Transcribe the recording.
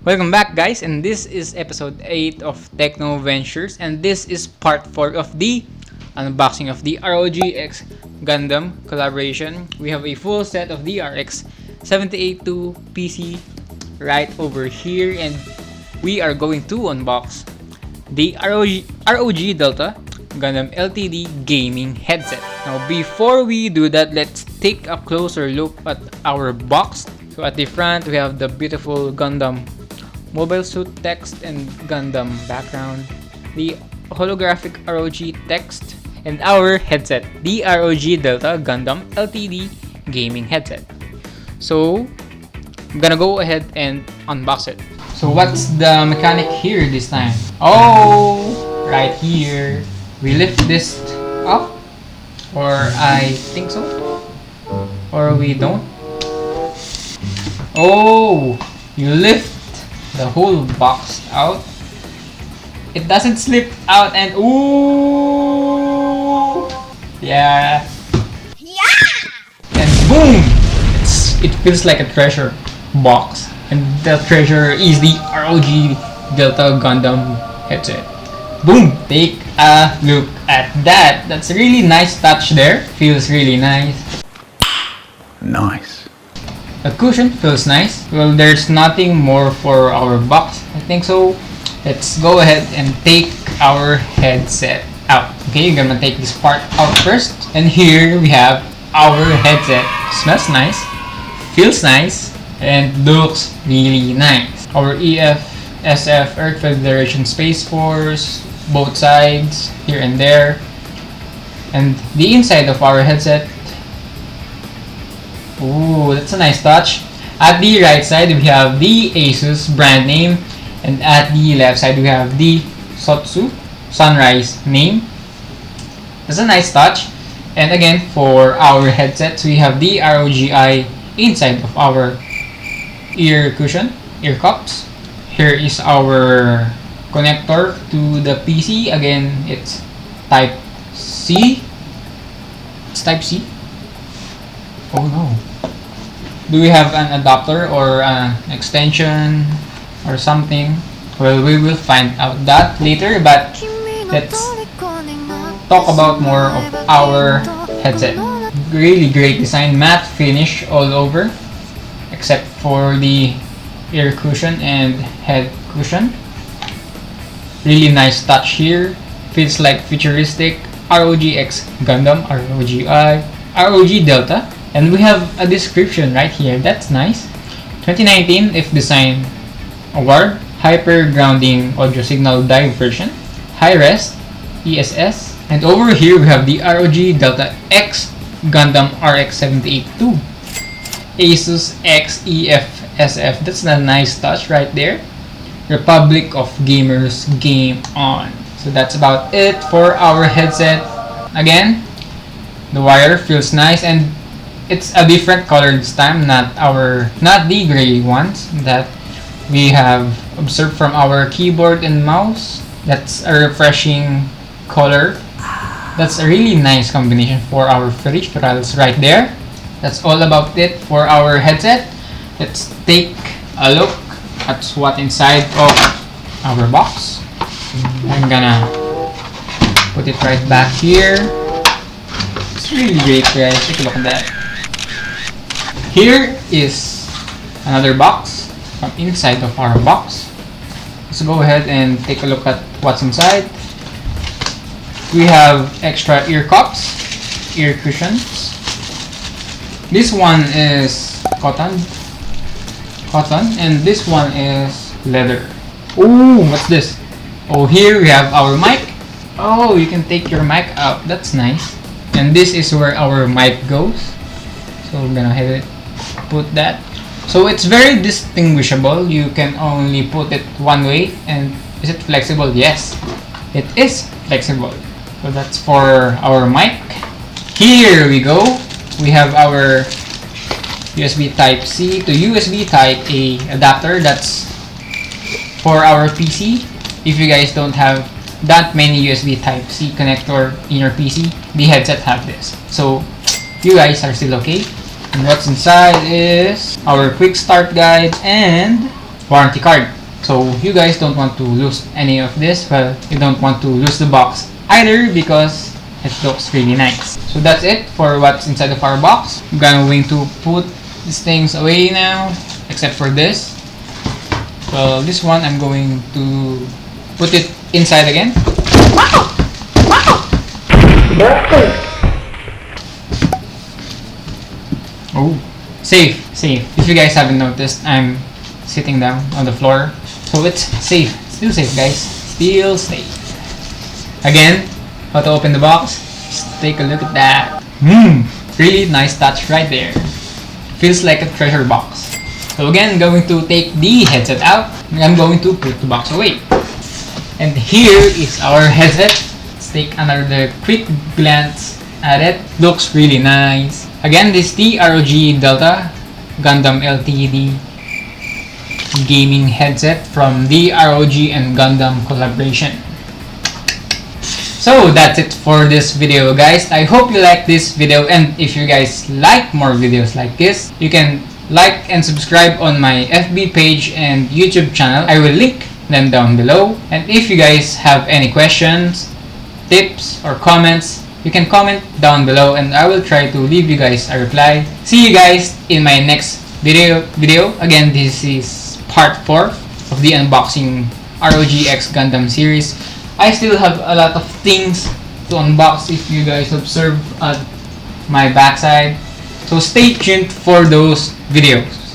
Welcome back, guys, and this is episode 8 of Technoventures, and this is part 4 of the unboxing of the ROG X Gundam collaboration. We have a full set of the RX 782 PC right over here, and we are going to unbox the ROG Delta Gundam LTD gaming headset. Now, before we do that, let's take a closer look at our box. So at the front, we have the beautiful Gundam mobile suit text and Gundam background, the holographic ROG text, and our headset, the ROG Delta Gundam LTD gaming headset. So I'm gonna go ahead and unbox it. So what's the mechanic here this time? Oh, right here. We lift this up, or I think so, or we don't. Oh, you lift the whole box out. It doesn't slip out, and ooh, yeah, and boom! It feels like a treasure box, and the treasure is the ROG Delta Gundam headset. Boom! Take a look at that. That's a really nice touch there. Feels really nice. Nice. The cushion feels nice. Well, there's nothing more for our box, I think so. Let's go ahead and take our headset out. Okay, you're gonna take this part out first. And here we have our headset. Smells nice, feels nice, and looks really nice. Our EFSF Earth Federation Space Force, both sides, here and there. And the inside of our headset. Ooh, that's a nice touch. At the right side, we have the Asus brand name, and at the left side, we have the Sotsu Sunrise name. That's a nice touch. And again, for our headsets, we have the ROGI inside of our ear cushion, ear cups. Here is our connector to the PC. Again, it's Type C. It's Type C. Oh no. Do we have an adapter or an extension or something? Well, we will find out that later, but let's talk about more of our headset. Really great design, matte finish all over, except for the ear cushion and head cushion. Really nice touch here. Feels like futuristic ROGxGUNDAM, ROGI, ROG Delta. And we have a description right here. That's nice. 2019 IF Design Award, Hyper Grounding Audio Signal Diversion, High Res, ESS. And over here we have the ROG Delta X Gundam RX-782, ASUSxEFSF. That's a nice touch right there. Republic of Gamers Game On. So that's about it for our headset. Again, the wire feels nice, and it's a different color this time, not the gray ones that we have observed from our keyboard and mouse. That's a refreshing color. That's a really nice combination for our peripherals right there. That's all about it for our headset. Let's take a look at what's inside of our box. I'm gonna put it right back here. It's really great, guys. Take a look at that. Here is another box from inside of our box. Let's go ahead and take a look at what's inside. We have extra ear cups, ear cushions. This one is cotton, and this one is leather. Ooh, what's this? Oh, here we have our mic. Oh, you can take your mic out. That's nice. And this is where our mic goes. So we're gonna hit it. Put that. So it's very distinguishable. You can only put it one way. And is it flexible? Yes, it is flexible. So that's for our mic. Here we go. We have our USB Type C to USB Type A adapter. That's for our PC. If you guys don't have that many USB Type C connector in your PC, the headset have this. So you guys are still okay. And what's inside is our quick start guide and warranty card. So you guys don't want to lose any of this. Well, you don't want to lose the box either because it looks really nice. So that's it for what's inside of our box. I'm going to put these things away now, except for this. So this one I'm going to put it inside again. Oh, safe. If you guys haven't noticed, I'm sitting down on the floor. So it's safe. Still safe, guys. Still safe. Again, how to open the box? Just take a look at that. Really nice touch right there. Feels like a treasure box. So again, going to take the headset out. I'm going to put the box away. And here is our headset. Let's take another quick glance at it. Looks really nice. Again, this is the ROG Delta Gundam LTD gaming headset from the ROG and Gundam collaboration. So that's it for this video, guys. I hope you like this video, and if you guys like more videos like this, you can like and subscribe on my FB page and YouTube channel. I will link them down below. And if you guys have any questions, tips, or comments, you can comment down below and I will try to leave you guys a reply. See you guys in my next video. Again, this is part 4 of the unboxing ROGxGUNDAM series. I still have a lot of things to unbox if you guys observe at my backside. So stay tuned for those videos.